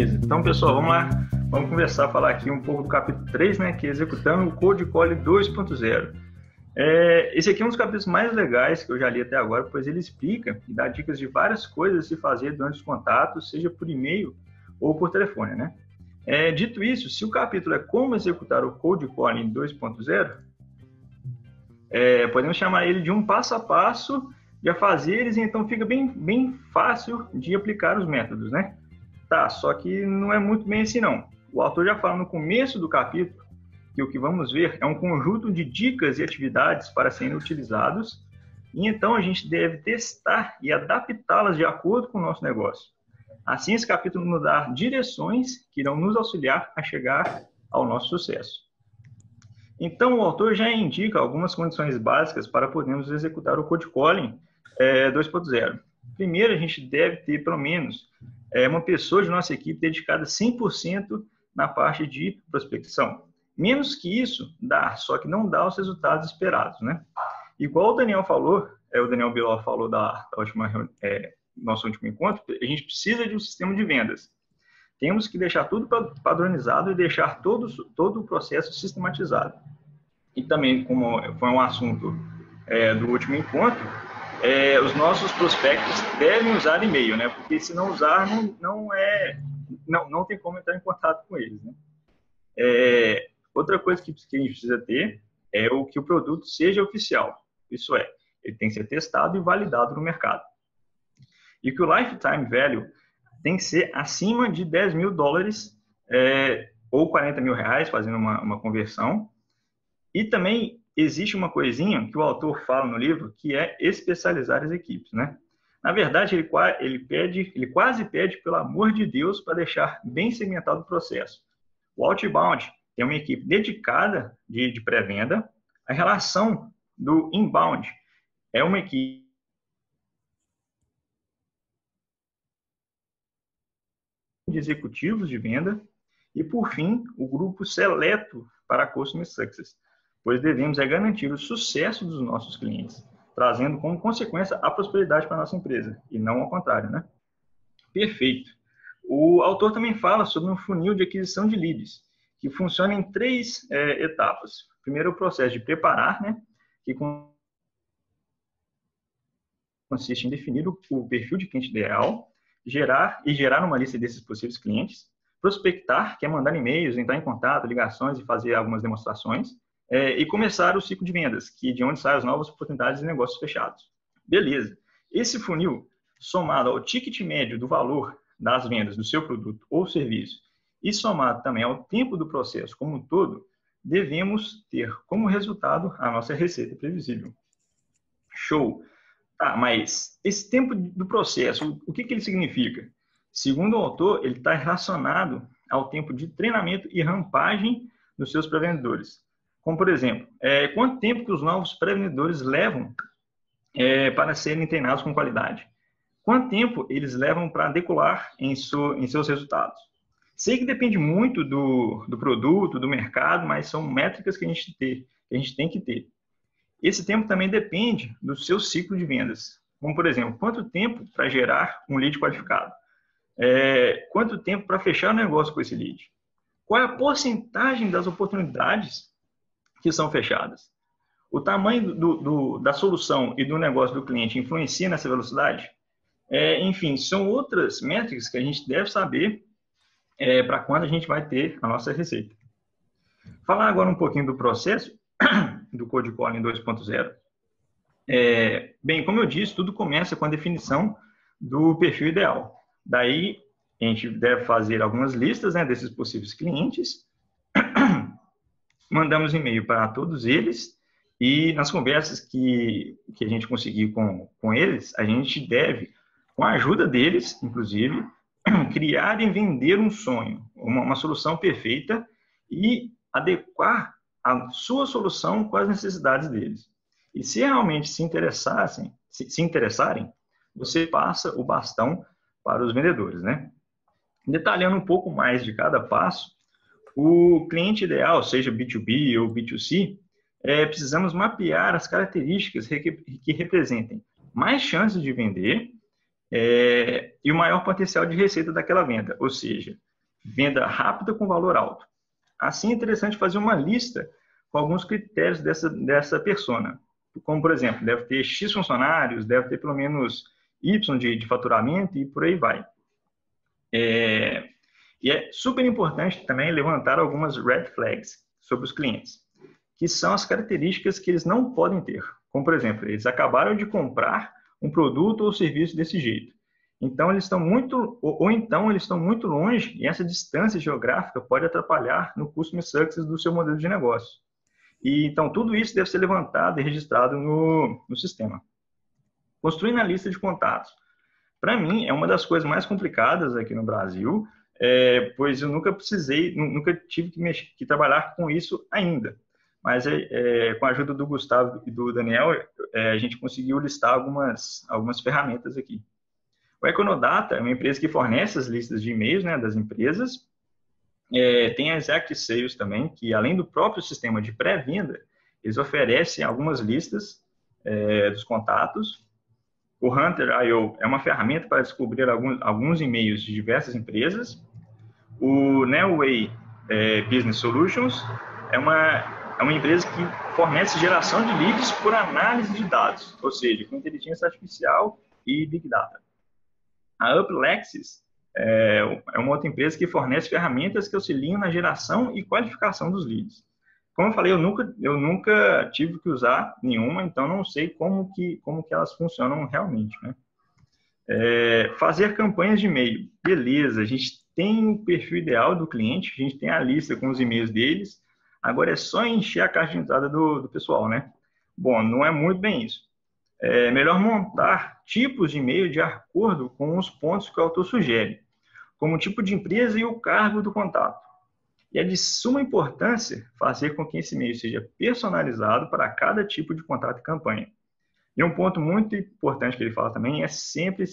Beleza. Então, pessoal, vamos lá. Vamos conversar, falar aqui um pouco do capítulo 3, né, que é executando o Cold Call 2.0. Esse aqui é um dos capítulos mais legais que eu já li até agora, pois ele explica e dá dicas de várias coisas a se fazer durante os contatos, seja por e-mail ou por telefone, né? Dito isso, se o capítulo é como executar o Cold Calling 2.0, podemos chamar ele de um passo a passo de afazeres, e então fica bem fácil de aplicar os métodos, né? Tá, só que não é muito bem assim não. O autor já fala no começo do capítulo que o que vamos ver é um conjunto de dicas e atividades para serem utilizados, e então a gente deve testar e adaptá-las de acordo com o nosso negócio. Assim, esse capítulo nos dá direções que irão nos auxiliar a chegar ao nosso sucesso. Então, o autor já indica algumas condições básicas para podermos executar o Cold Calling 2.0. Primeiro, a gente deve ter, pelo menos, uma pessoa de nossa equipe dedicada 100% na parte de prospecção. Menos que isso, dá, só que não dá os resultados esperados, né? Igual o Daniel falou, o Daniel Biló falou da nosso último encontro, a gente precisa de um sistema de vendas. Temos que deixar tudo padronizado e deixar todo o processo sistematizado. E também, como foi um assunto do último encontro, os nossos prospectos devem usar e-mail, né? Porque se não usar, não tem como entrar em contato com eles, né? Outra coisa que a gente precisa ter é que o produto seja oficial. Isso é, ele tem que ser testado e validado no mercado. E que o lifetime value tem que ser acima de $10 mil, ou R$40 mil, fazendo uma conversão. E também existe uma coisinha que o autor fala no livro, que é especializar as equipes, né? Na verdade, ele quase pede, pelo amor de Deus, para deixar bem segmentado o processo. O outbound tem uma equipe dedicada de pré-venda. A relação do inbound é uma equipe de executivos de venda. E, por fim, o grupo seleto para Customer Success, pois devemos garantir o sucesso dos nossos clientes, trazendo como consequência a prosperidade para a nossa empresa, e não ao contrário, né? Perfeito. O autor também fala sobre um funil de aquisição de leads, que funciona em 3 etapas. Primeiro, o processo de preparar, né, que consiste em definir o perfil de cliente ideal, gerar uma lista desses possíveis clientes, prospectar, que é mandar e-mails, entrar em contato, ligações e fazer algumas demonstrações, e começar o ciclo de vendas, que é de onde saem as novas oportunidades de negócios fechados. Beleza. Esse funil, somado ao ticket médio do valor das vendas do seu produto ou serviço, e somado também ao tempo do processo como um todo, devemos ter como resultado a nossa receita previsível. Show! Tá, mas esse tempo do processo, o que ele significa? Segundo o autor, ele está relacionado ao tempo de treinamento e rampagem dos seus pré-vendedores. Como, por exemplo, quanto tempo que os novos pré-vendedores levam para serem treinados com qualidade? Quanto tempo eles levam para decolar em seus resultados? Sei que depende muito do produto, do mercado, mas são métricas que a gente tem que ter. Esse tempo também depende do seu ciclo de vendas. Como, por exemplo, quanto tempo para gerar um lead qualificado? Quanto tempo para fechar o negócio com esse lead? Qual é a porcentagem das oportunidades que são fechadas? O tamanho da solução e do negócio do cliente influencia nessa velocidade? Enfim, são outras métricas que a gente deve saber para quando a gente vai ter a nossa receita. Falar agora um pouquinho do processo do Cold Calling 2.0. Bem, como eu disse, tudo começa com a definição do perfil ideal. Daí, a gente deve fazer algumas listas, né, desses possíveis clientes, mandamos e-mail para todos eles, e nas conversas que a gente conseguir com eles, a gente deve, com a ajuda deles, inclusive, criar e vender um sonho, uma solução perfeita, e adequar a sua solução com as necessidades deles. E se realmente se interessarem, você passa o bastão para os vendedores, né? Detalhando um pouco mais de cada passo, o cliente ideal, seja B2B ou B2C, precisamos mapear as características que representem mais chances de vender e o maior potencial de receita daquela venda. Ou seja, venda rápida com valor alto. Assim, é interessante fazer uma lista com alguns critérios dessa persona. Como, por exemplo, deve ter X funcionários, deve ter pelo menos Y de faturamento e por aí vai. E é super importante também levantar algumas red flags sobre os clientes, que são as características que eles não podem ter. Como, por exemplo, eles acabaram de comprar um produto ou serviço desse jeito. Então, eles estão muito longe e essa distância geográfica pode atrapalhar no customer success do seu modelo de negócio. E, então, tudo isso deve ser levantado e registrado no sistema. Construindo a lista de contatos. Para mim, é uma das coisas mais complicadas aqui no Brasil, pois eu nunca tive que trabalhar com isso ainda. Mas com a ajuda do Gustavo e do Daniel, a gente conseguiu listar algumas ferramentas aqui. O Econodata é uma empresa que fornece as listas de e-mails, né, das empresas. Tem a Exact Sales também, que além do próprio sistema de pré-venda, eles oferecem algumas listas dos contatos. O Hunter.io é uma ferramenta para descobrir alguns e-mails de diversas empresas. O Neoway Business Solutions é uma empresa que fornece geração de leads por análise de dados, ou seja, com inteligência artificial e Big Data. A Uplexis é uma outra empresa que fornece ferramentas que auxiliam na geração e qualificação dos leads. Como eu falei, eu nunca tive que usar nenhuma, então não sei como que elas funcionam realmente, né? Fazer campanhas de e-mail. Beleza, a gente tem o perfil ideal do cliente, a gente tem a lista com os e-mails deles, agora é só encher a caixa de entrada do pessoal, né? Bom, não é muito bem isso. É melhor montar tipos de e-mail de acordo com os pontos que o autor sugere, como o tipo de empresa e o cargo do contato. E é de suma importância fazer com que esse e-mail seja personalizado para cada tipo de contato e campanha. E um ponto muito importante que ele fala também é sempre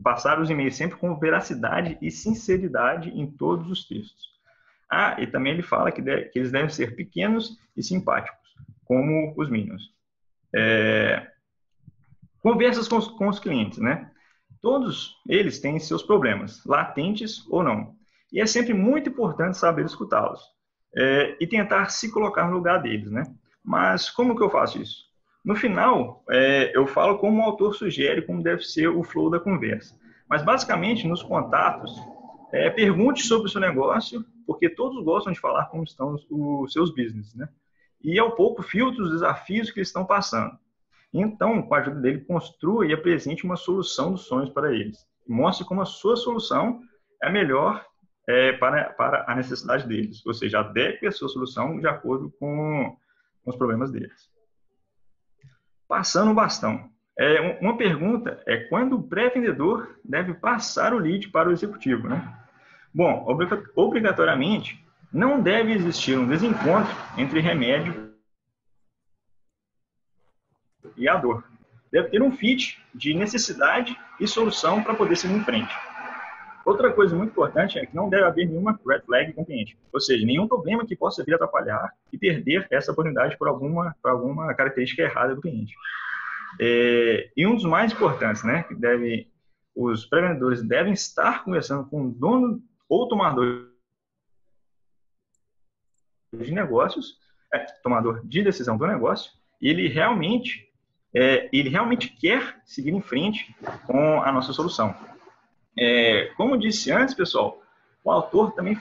passar os e-mails sempre com veracidade e sinceridade em todos os textos. E também ele fala que eles devem ser pequenos e simpáticos, como os Minions. Conversas com os clientes, né? Todos eles têm seus problemas, latentes ou não. E é sempre muito importante saber escutá-los e tentar se colocar no lugar deles, né? Mas como que eu faço isso? No final, eu falo como o autor sugere, como deve ser o flow da conversa. Mas basicamente, nos contatos, pergunte sobre o seu negócio, porque todos gostam de falar como estão os seus business, né? E ao pouco filtre os desafios que eles estão passando. Então, com a ajuda dele, construa e apresente uma solução dos sonhos para eles. Mostre como a sua solução é a melhor para a necessidade deles. Ou seja, adeque a sua solução de acordo com os problemas deles. Passando o bastão. Uma pergunta é quando o pré-vendedor deve passar o lead para o executivo, né? Bom, obrigatoriamente, não deve existir um desencontro entre remédio e a dor. Deve ter um fit de necessidade e solução para poder seguir em frente. Outra coisa muito importante é que não deve haver nenhuma red flag com o cliente, ou seja, nenhum problema que possa vir a atrapalhar e perder essa oportunidade por alguma característica errada do cliente. E um dos mais importantes, né, os pré-vendedores devem estar conversando com o dono ou tomador de negócios, tomador de decisão do negócio, e ele realmente quer seguir em frente com a nossa solução. Como disse antes, pessoal, o autor também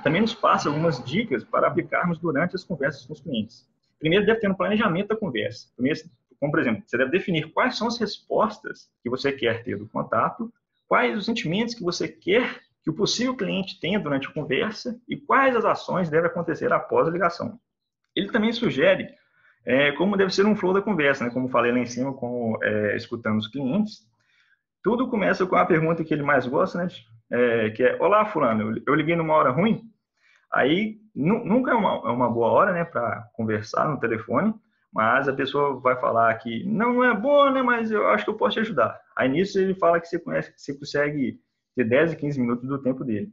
também nos passa algumas dicas para aplicarmos durante as conversas com os clientes. Primeiro, deve ter um planejamento da conversa. Como, por exemplo, você deve definir quais são as respostas que você quer ter do contato, quais os sentimentos que você quer que o possível cliente tenha durante a conversa e quais as ações devem acontecer após a ligação. Ele também sugere como deve ser um flow da conversa, né? Como falei lá em cima, escutando os clientes. Tudo começa com a pergunta que ele mais gosta, né? Que é: olá, fulano, eu liguei numa hora ruim? Aí, nunca é uma boa hora, né, para conversar no telefone, mas a pessoa vai falar que não é boa, né, mas eu acho que eu posso te ajudar. Aí, nisso, ele fala que você consegue ter 10 e 15 minutos do tempo dele.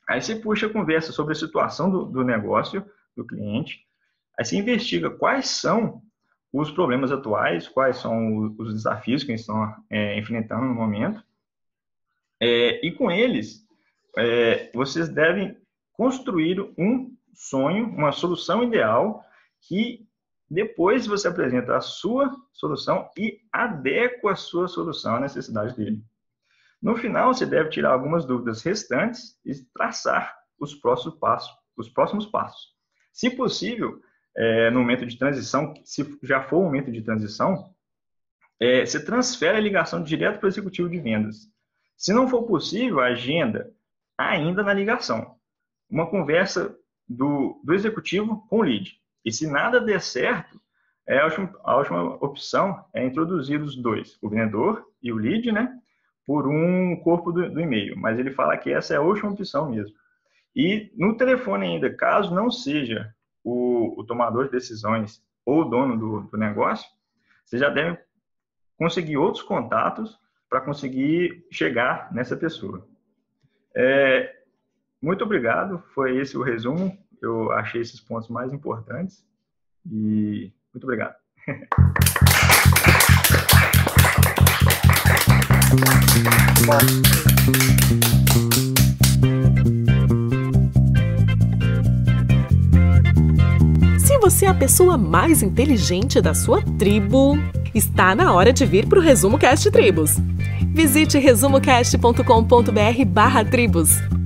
Aí, você puxa a conversa sobre a situação do negócio, do cliente. Aí, você investiga quais são os problemas atuais, quais são os desafios que eles estão enfrentando no momento, e com eles, vocês devem construir um sonho, uma solução ideal, que depois você apresenta a sua solução e adequa a sua solução à necessidade dele. No final, você deve tirar algumas dúvidas restantes e traçar os próximos passos. Se possível, no momento de transição, se já for um momento de transição, você transfere a ligação direto para o executivo de vendas. Se não for possível, agenda ainda na ligação uma conversa do executivo com o lead. E se nada der certo, a última opção é introduzir os dois, o vendedor e o lead, né, por um corpo do e-mail. Mas ele fala que essa é a última opção mesmo. E no telefone ainda, caso não seja o tomador de decisões ou o dono do negócio, você já deve conseguir outros contatos para conseguir chegar nessa pessoa. Muito obrigado, foi esse o resumo. Eu achei esses pontos mais importantes e muito obrigado. Se você é a pessoa mais inteligente da sua tribo, está na hora de vir para o Resumo Cast Tribos. Visite resumocast.com.br/tribos